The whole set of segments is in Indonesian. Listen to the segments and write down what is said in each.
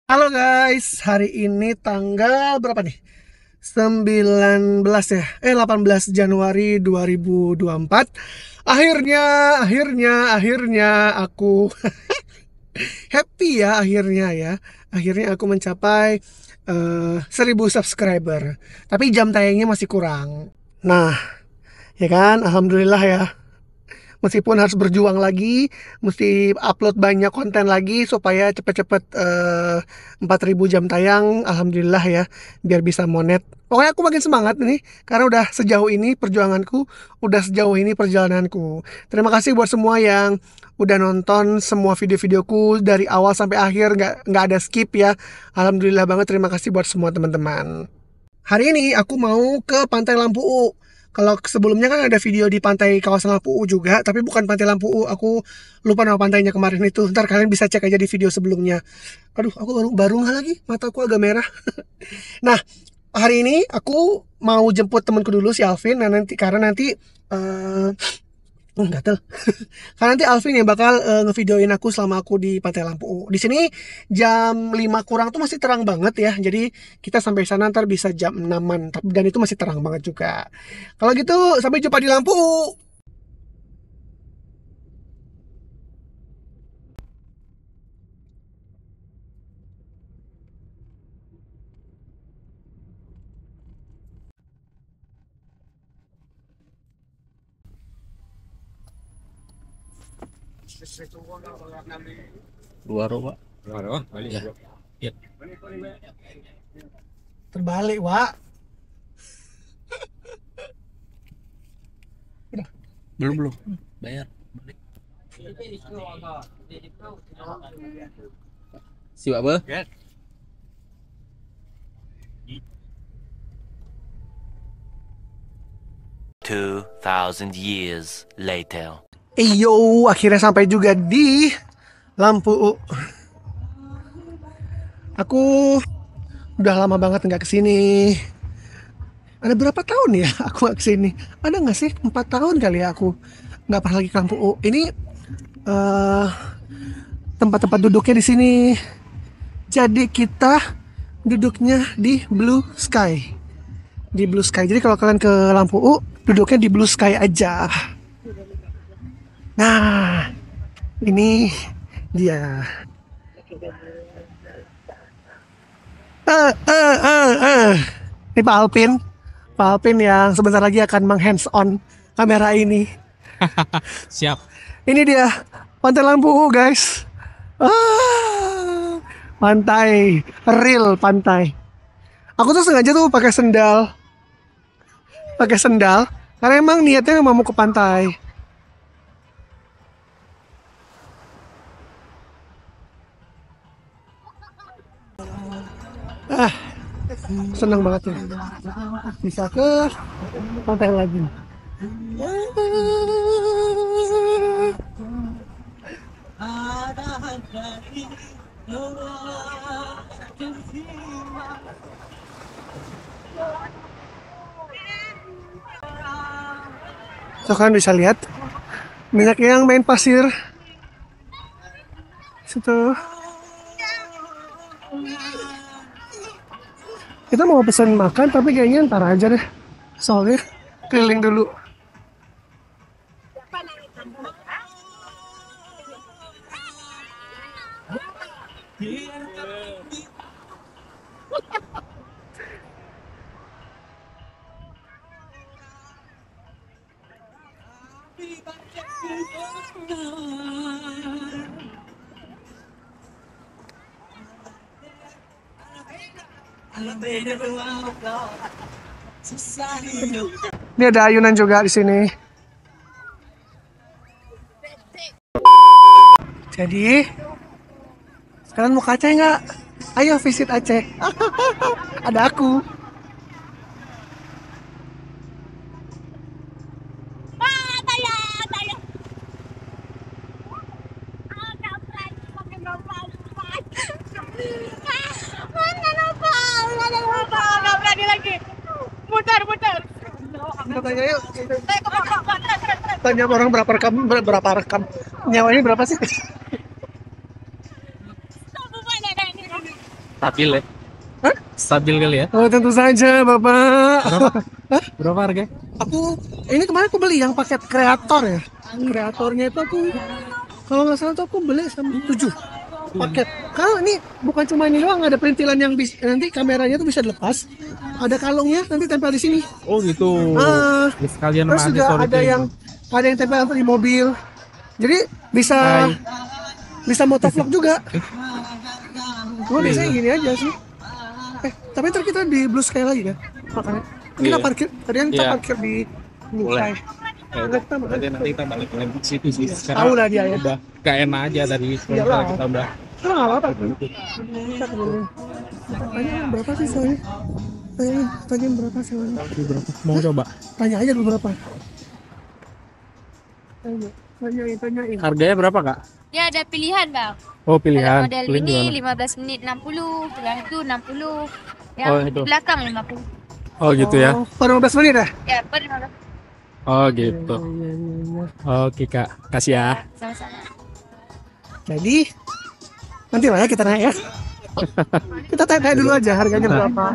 Halo guys, hari ini tanggal berapa nih? 19 ya? 18 Januari 2024. Akhirnya aku happy ya Akhirnya aku mencapai 1000 subscriber. Tapi jam tayangnya masih kurang. Nah, ya kan? Alhamdulillah ya. Meskipun harus berjuang lagi, mesti upload banyak konten lagi supaya cepet-cepet 4000 jam tayang. Alhamdulillah ya, biar bisa monet. Pokoknya aku makin semangat nih, karena udah sejauh ini perjuanganku, udah sejauh ini perjalananku. Terima kasih buat semua yang udah nonton semua video-videoku dari awal sampai akhir, nggak ada skip ya. Alhamdulillah banget, terima kasih buat semua teman-teman. Hari ini aku mau ke Pantai Lampu U. Kalau sebelumnya kan ada video di pantai kawasan Lampu U juga, tapi bukan Pantai Lampu U. Aku lupa nama pantainya kemarin itu. Ntar kalian bisa cek aja di video sebelumnya. Aduh, aku baru nggak lagi. Mataku agak merah. Nah, hari ini aku mau jemput temanku dulu si Alvin. Nah, nanti eh, gatel. Karena nanti Alvin yang bakal ngevideoin aku selama aku di Pantai Lampu U. Di sini jam 5 kurang tuh masih terang banget ya. Jadi kita sampai sana ntar bisa jam 6-an. Dan itu masih terang banget juga. Kalau gitu sampai jumpa di Lampu U. Dua roh, Pak. Waduh, balik Ya. bro. Ya. Terbalik, Wak. Udah. Belum. Bayar. Siap apa? Yes. 2,000 years later. Iyo, akhirnya sampai juga di Lampu U. Aku udah lama banget nggak kesini. Ada berapa tahun ya aku nggak kesini? Ada nggak sih? 4 tahun kali ya aku nggak pernah lagi ke Lampu U. Ini eh tempat-tempat duduknya di sini. Jadi kita duduknya di Blue Sky. Di Blue Sky. Jadi kalau kalian ke Lampu U, duduknya di Blue Sky aja. Nah, ini dia. Ini Pak Alpin. Pak Alpin yang sebentar lagi akan meng-hands on kamera ini. Siap. Ini dia Pantai Lampu U, guys. Pantai, real pantai. Aku tuh sengaja tuh pakai sendal, karena emang niatnya memang mau ke pantai. Senang banget ya, bisa ke pantai lagi. So kalian bisa lihat banyak yang main pasir situ. Kita mau pesan makan tapi kayaknya ntar aja deh, soalnya keliling dulu. Ini ada ayunan juga di sini. Jadi, kalian mau ke Aceh nggak? Ayo visit Aceh. Ada aku. Kita tanya yuk. Tanya orang berapa rekam. Nyawanya berapa sih? Stabil ya. Hah? Stabil kali ya. Oh tentu saja Bapak. Berapa harga? Ini kemarin aku beli yang paket kreator ya. Kreatornya itu aku kalau nggak salah tuh aku beli sampai 7 paket. Kalau ini bukan cuma ini doang, ada perintilan yang nanti kameranya tuh bisa dilepas. Ada kalungnya nanti tempel di sini. Oh gitu. Ah, Sekalian terus juga ada yang tempel di mobil. Jadi bisa motovlog juga. Cuma biasanya gini aja sih. Tapi ntar kita di Blue Sky lagi kan? Makanya kita parkir. Tadi kan kita parkir di Blue Sky. Nanti kita balik lagi ke situ sih. Tahu lah dia ya. Udah gak enak aja tadi. Iyalah. Kita udah. Itu nggak apa-apa. Kita dulu. Tanya berapa sih soalnya? Tanya berapa soalnya? Berapa? Mau coba? Tanya aja dulu berapa. Tanyain. Harganya berapa kak? Ya ada pilihan bang. Oh Ada pilihan. model Pilihan ini gimana? 15 menit 60, yang itu 60, yang Oh, di itu. belakang 50. Oh gitu ya. Per 15 menit ya? Ya per 15. Oh gitu. Oke kak. Kasih ya. Sama-sama. Jadi nanti lah ya kita naik ya. Kita tanya dulu aja harganya berapa.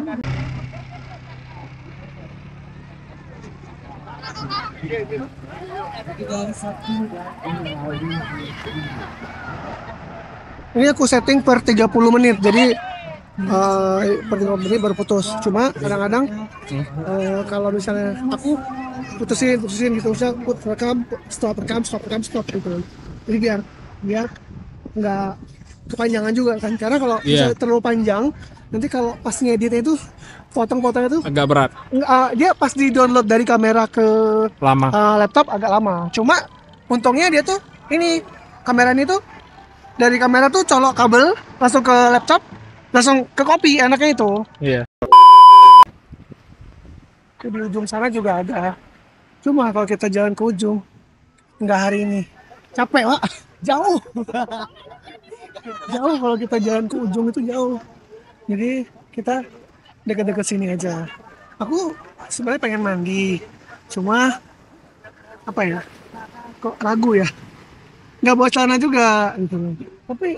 Ini aku setting per 30 menit. Jadi per 30 menit baru putus. Cuma kadang-kadang kalau misalnya aku putusin gitu, misalnya aku stop gitu. Jadi biar nggak kepanjangan juga kan, karena kalau misalnya terlalu panjang nanti kalau pas ngeditnya itu potong-potongnya tuh Agak berat. dia pas di download dari kamera ke Lama. laptop agak lama. Cuma untungnya dia tuh ini kamera ini tuh dari kamera tuh colok kabel langsung ke laptop langsung ke copy, enaknya itu. Iya. Di ujung sana juga ada. Cuma kalau kita jalan ke ujung nggak hari ini capek pak, jauh. Jauh kalau kita jalan ke ujung itu jauh. Jadi kita dekat-dekat sini aja. Aku sebenarnya pengen mandi, cuma apa ya? Kok ragu ya? Nggak bawa celana juga, gitu. Tapi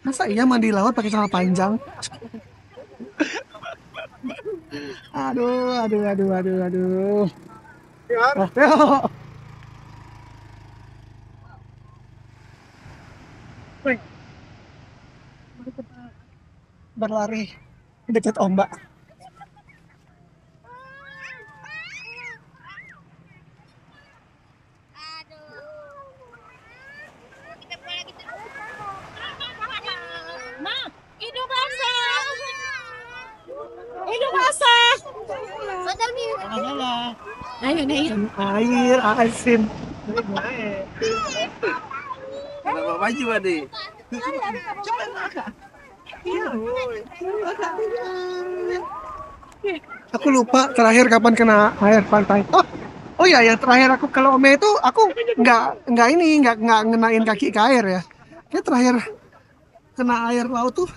masa iya mandi laut pakai celana panjang? Aduh. Oh, yuk. Wih. Berlari dekat ombak. Hidup basah. Air asin. Kenapa baju adik? Aku lupa terakhir kapan kena air pantai. Oh iya, yang terakhir aku ke Lome itu aku nggak ngenain kaki ke air ya. Kayak terakhir kena air laut tuh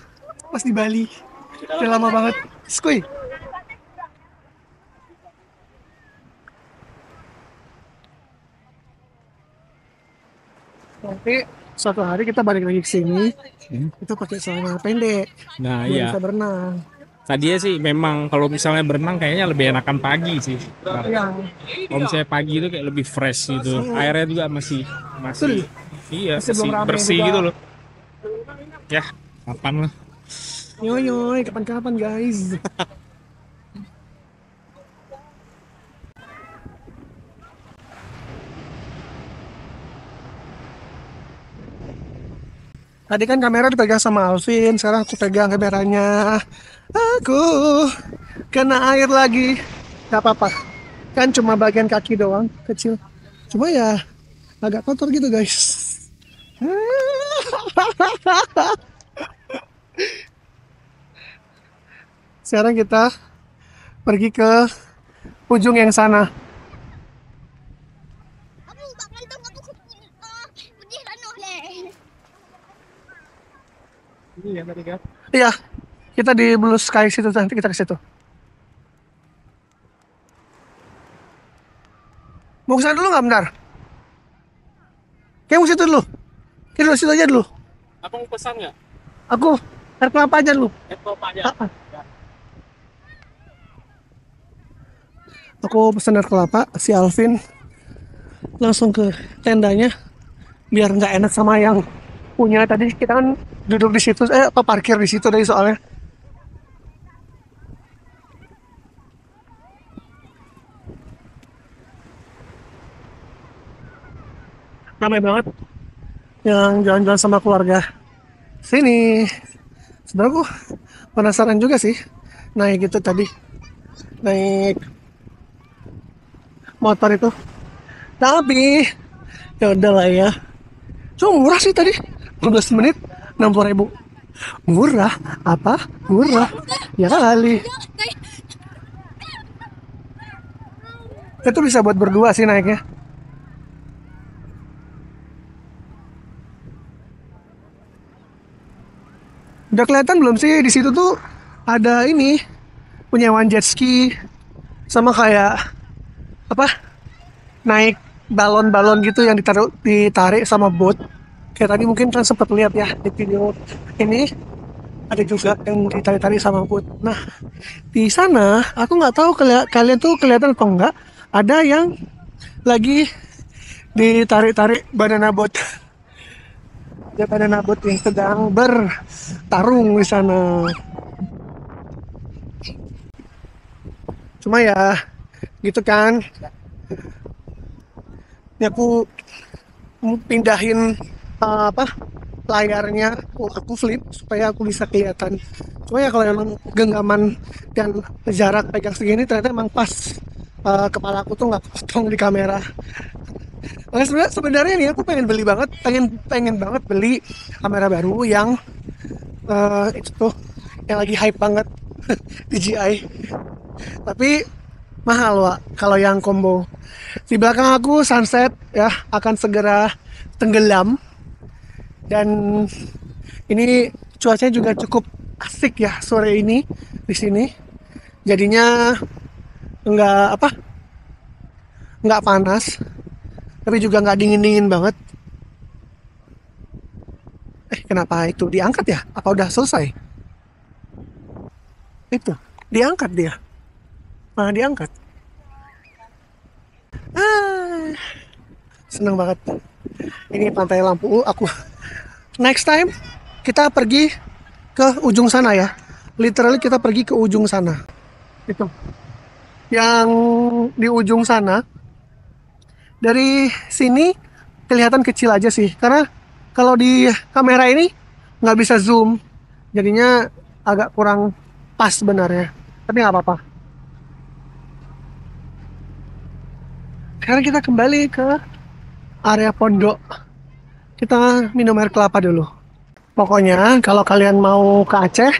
pas di Bali. Udah lama banget. Skuy. Nanti suatu hari kita balik lagi ke sini, itu pakai celana pendek, Nah biar iya. bisa berenang. Tadinya sih memang kalau misalnya berenang kayaknya lebih enakan pagi sih. Iya. Kalau misalnya pagi itu kayak lebih fresh gitu. Airnya juga masih iya Masih belum masih rame bersih juga. gitu loh. Ya, kapan lah. Yoyoy, kapan-kapan guys. Tadi kan kamera dipegang sama Alvin, sekarang aku pegang kameranya. Aku kena air lagi. Gak apa-apa. Kan cuma bagian kaki doang, kecil. Cuma ya agak kotor gitu guys. Sekarang kita pergi ke ujung yang sana. Iya tadi kan. Iya, kita di Blue Sky situ, nanti kita ke situ. Mau ke sana dulu nggak bentar? Kayak mau situ dulu. Kita dulu situ aja dulu. Abang pesan nggak? Aku Air kelapa aja lu. Ah, ah. Aku pesen air kelapa, si Alvin langsung ke tendanya biar nggak enak sama yang punya tadi. Kita kan duduk di situ, apa parkir di situ tadi soalnya. Ramai banget yang jalan-jalan sama keluarga sini. Sebenarnya aku penasaran juga sih naik itu tadi, naik motor itu. Tapi ya udahlah ya. Cuma murah sih tadi, 15 menit 60.000. Murah apa? Murah ya kali. Itu bisa buat berdua sih naiknya. Udah kelihatan belum sih di situ tuh ada ini penyewaan jet ski sama kayak apa? Naik balon-balon gitu yang ditarik sama boat. Kayak tadi mungkin kan sempat lihat ya di video ini ada juga yang ditarik-tarik sama boat. Nah, di sana aku nggak tahu kalian tuh kelihatan atau enggak ada yang lagi ditarik-tarik banana boat. Ada banana boat yang sedang bertarung di sana. Cuma ya gitu kan. Ini aku pindahin apa layarnya, aku flip supaya aku bisa kelihatan. Cuma ya kalau emang genggaman dan jarak pegang segini ternyata emang pas, kepala aku tuh nggak potong di kamera. Nah, sebenarnya nih aku pengen beli banget, pengen banget beli kamera baru yang itu tuh yang lagi hype banget DJI. Tapi mahal Wak kalau yang combo. Di belakang aku sunset ya akan segera tenggelam dan ini cuacanya juga cukup asik ya sore ini di sini. Jadinya nggak panas tapi juga nggak dingin banget. Kenapa itu diangkat ya? Apa udah selesai? Itu diangkat dia, malah diangkat. Seneng banget. Ini pantai Lampu. Aku next time kita pergi ke ujung sana ya. Literally kita pergi ke ujung sana. Itu yang di ujung sana. Dari sini kelihatan kecil aja sih, karena kalau di kamera ini nggak bisa zoom, jadinya agak kurang pas sebenarnya. Tapi nggak apa-apa. Sekarang kita kembali ke area pondok. Kita minum air kelapa dulu. Pokoknya kalau kalian mau ke Aceh,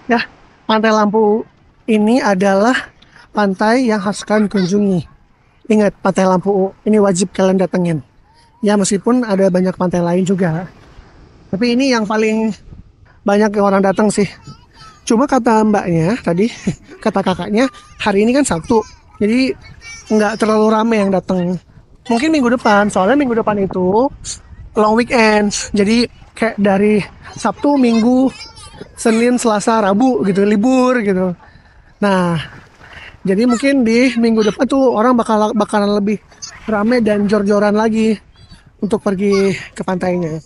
ya Pantai Lampu ini adalah pantai yang harus kalian kunjungi. Ingat, Pantai Lampu ini wajib kalian datengin. Ya meskipun ada banyak pantai lain juga. Tapi ini yang paling banyak orang datang sih. Cuma kata mbaknya tadi, kata kakaknya, hari ini kan Sabtu. Jadi nggak terlalu ramai yang datang. Mungkin minggu depan, soalnya minggu depan itu long weekend. Jadi kayak dari Sabtu, Minggu, Senin, Selasa, Rabu gitu, libur gitu. Nah, jadi mungkin di minggu depan tuh orang bakalan lebih rame dan jor-joran lagi untuk pergi ke pantainya.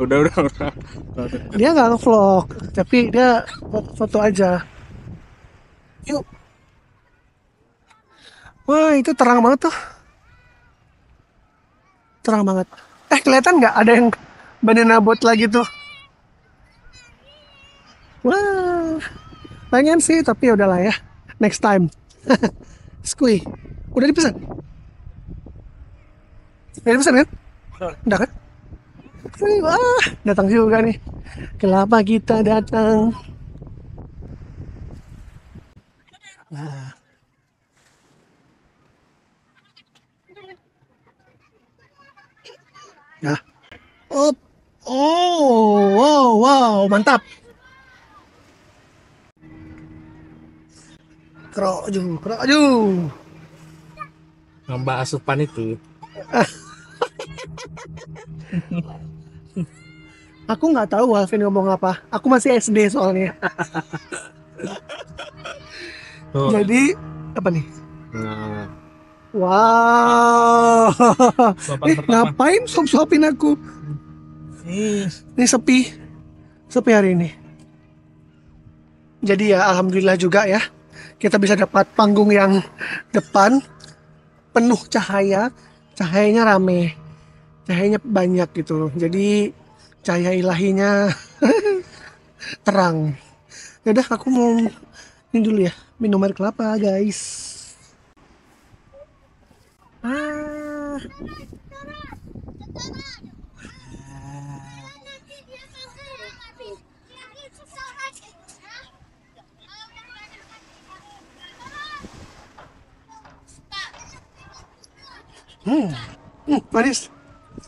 Udah. Dia nggak nge-vlog, tapi dia foto aja. Yuk. Wah, itu terang banget tuh. Terang banget. Kelihatan nggak ada yang banana boat lagi tuh? Wah, pengen sih, tapi udahlah ya. Next time. Skui. Udah dipesan? Udah dipesan kan? Udah kan? Wah, datang juga nih. Kenapa kita datang? Nah. Ya. Wow, mantap. Keroju. Nambah asupan itu. Aku nggak tahu Alvin ngomong apa. Aku masih SD soalnya. Tuh. Jadi apa nih? Nah, Wow. suapan pertama. Ngapain suapin aku? Ini sepi. Sepi hari ini. Jadi ya alhamdulillah juga ya. Kita bisa dapat panggung yang depan penuh cahaya. Cahayanya rame. Cahayanya banyak gitu. Jadi cahaya ilahinya terang. Yaudah aku mau ini dulu ya. Minum air kelapa guys. Ah. Manis.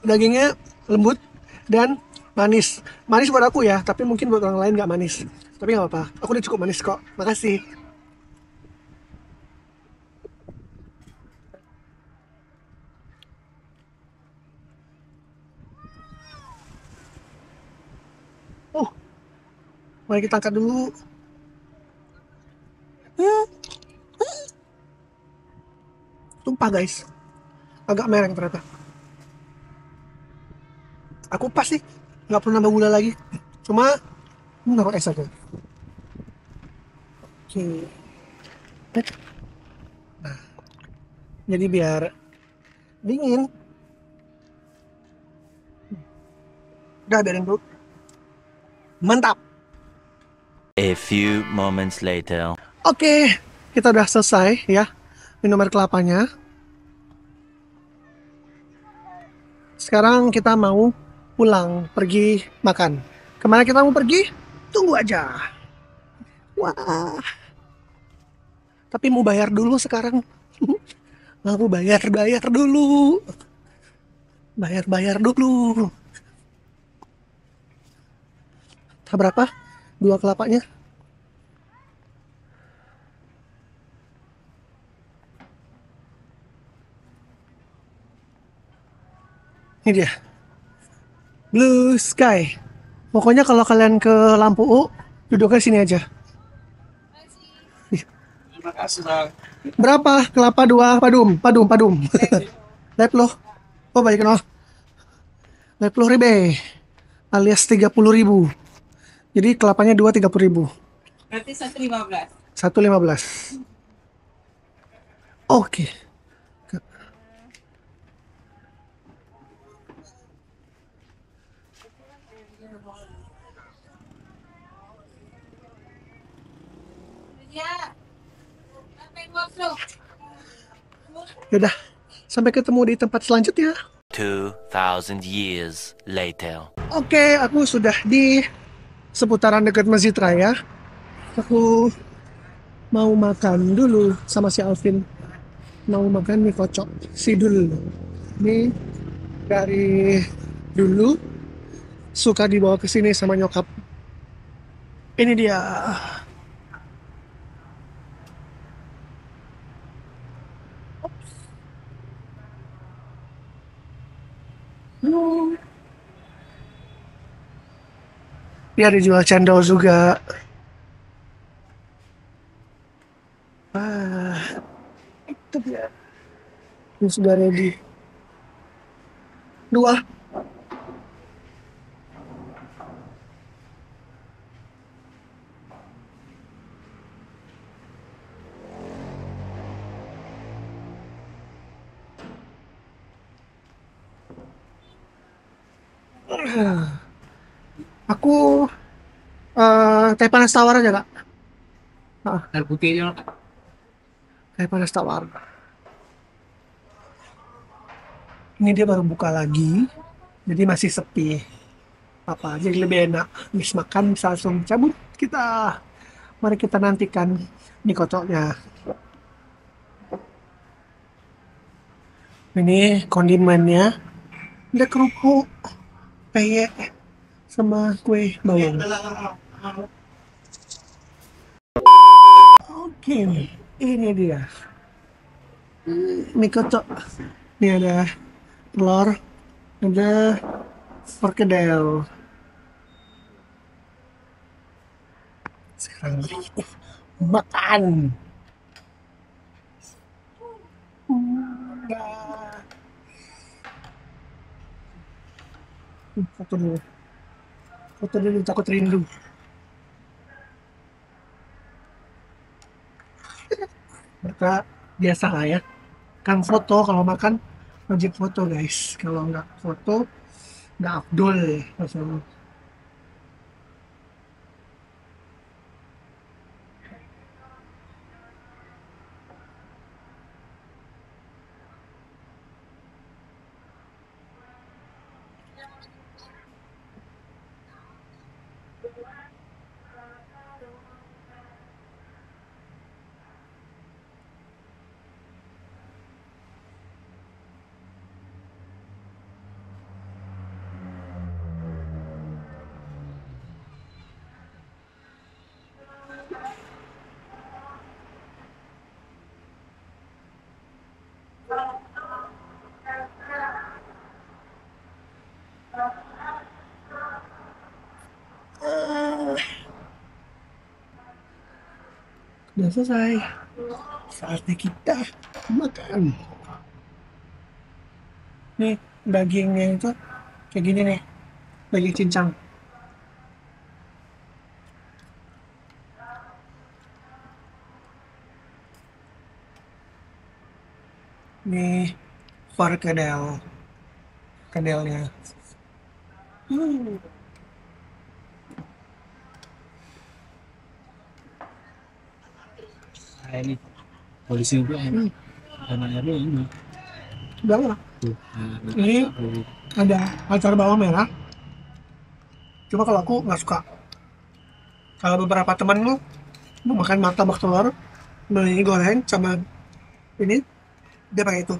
Dagingnya lembut dan manis. Manis buat aku ya, tapi mungkin buat orang lain nggak manis. Tapi nggak apa-apa. Aku udah cukup manis kok. Makasih. Mari kita angkat dulu. Tumpah guys. Agak mereng ternyata. Aku pas sih. Nggak perlu nambah gula lagi. Cuma naruh es aja. Oke. Nah, jadi biar dingin. Udah biarin dulu. Mantap. A few moments later. Oke, kita udah selesai ya minum air kelapanya. Sekarang kita mau pulang, pergi makan. Kemana kita mau pergi? Tunggu aja. Wah. Tapi mau bayar dulu sekarang. Mau bayar dulu. Bayar dulu. Berapa? 2 kelapanya. Ini dia. Blue Sky. Pokoknya kalau kalian ke Lampu U, duduknya sini aja. Terima kasih bang. Berapa? Kelapa 2 padum. Lep loh. Oh baik no. Lep loh ribe. Alias 30.000. Jadi kelapanya 2 30.000. Berarti 115. 115. Oke. Ya. Sampai gosok. Yaudah, sampai ketemu di tempat selanjutnya. 2,000 years later. Oke, aku sudah di seputaran dekat Masjid Raya. Aku mau makan dulu sama si Alvin. Mau makan mie kocok Sidul. Ini dari dulu suka dibawa ke sini sama nyokap. Ini dia. Dia dijual cendol juga. Itu dia. Ini sudah ready. 2. Aku teh panas tawar aja kak. Air putih aja. Teh panas tawar. Ini dia baru buka lagi, jadi masih sepi. Apa? Jadi lebih enak. Habis makan bisa langsung cabut kita. Mari kita nantikan mie kocoknya. Ini kondimennya. Ada kerupuk, peyek, sama kue bawang. Oke, ini dia. Mie kocok. Ini ada telur, ada perkedel. Sekarang makan. Udah. Foto dulu. Foto dulu, takut rindu. Mereka biasa lah ya. Kan foto kalau makan wajib foto guys. Kalau nggak foto nggak afdol rasanya. Udah selesai. Saatnya kita makan. Nih dagingnya itu kayak gini nih, daging cincang. Nih perkedel, kedelnya. Hmm. Nah, ini polisi itu karena airnya ini. Udah lah. Tuh, Ini ada acar bawang merah. Cuma kalau aku nggak suka. Kalau beberapa teman lu mau makan martabak telur, beli goreng sama ini, dia pakai itu.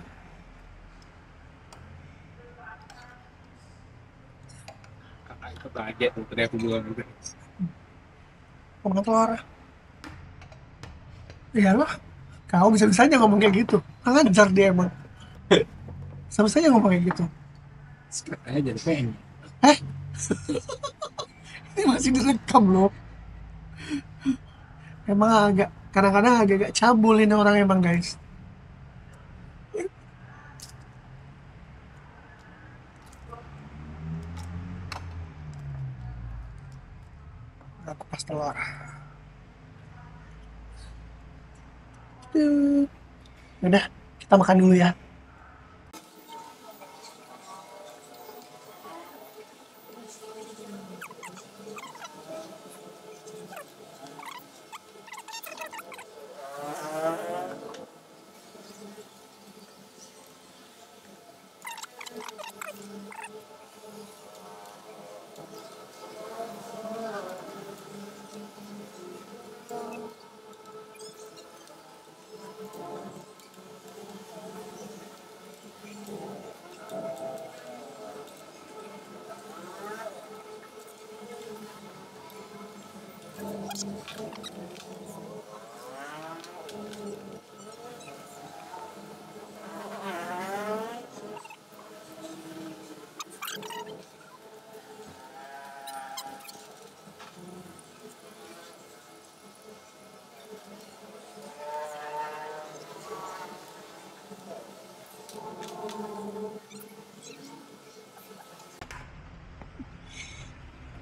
kakak itu kaget tuh tadi aku bilang gitu. Ngomong telur. Iya lah, kau bisa-bisanya ngomong kayak gitu. Ngajar dia emang. Sama saja ngomong kayak gitu. Katanya jadi pengen. Ini masih direkam loh. Emang agak, kadang-kadang agak-agak cabul ini orang emang guys. Aku pas telur. Udah, kita makan dulu ya.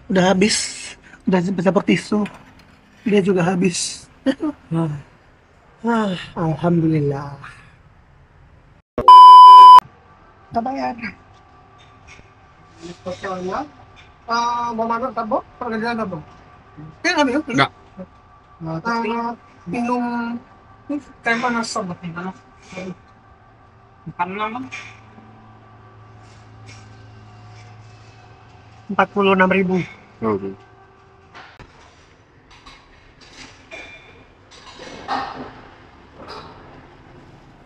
Udah habis, udah dapat tisu. Dia juga habis. Alhamdulillah. Kita bayar. Totalnya, mau makan tabok? Pergedean tabok? Ya nggak minum? Enggak. Minum teh panas sobat nih. Makan lama. 46.000.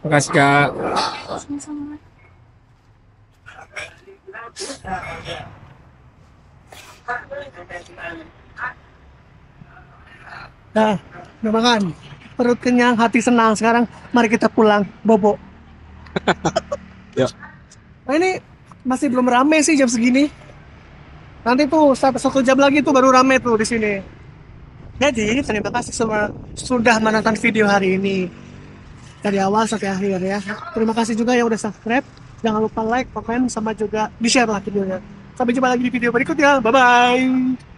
Makasih kak. Nah, udah makan. Perut kenyang, hati senang. Sekarang mari kita pulang, bobo. Ya. Nah, ini masih belum rame sih jam segini. Nanti tuh sampai 1 jam lagi tuh baru rame tuh di sini. Jadi terima kasih semua sudah menonton video hari ini dari awal sampai akhir ya. Terima kasih juga yang udah subscribe. Jangan lupa like, komen, sama juga di share lah videonya. Sampai jumpa lagi di video berikutnya. Bye bye.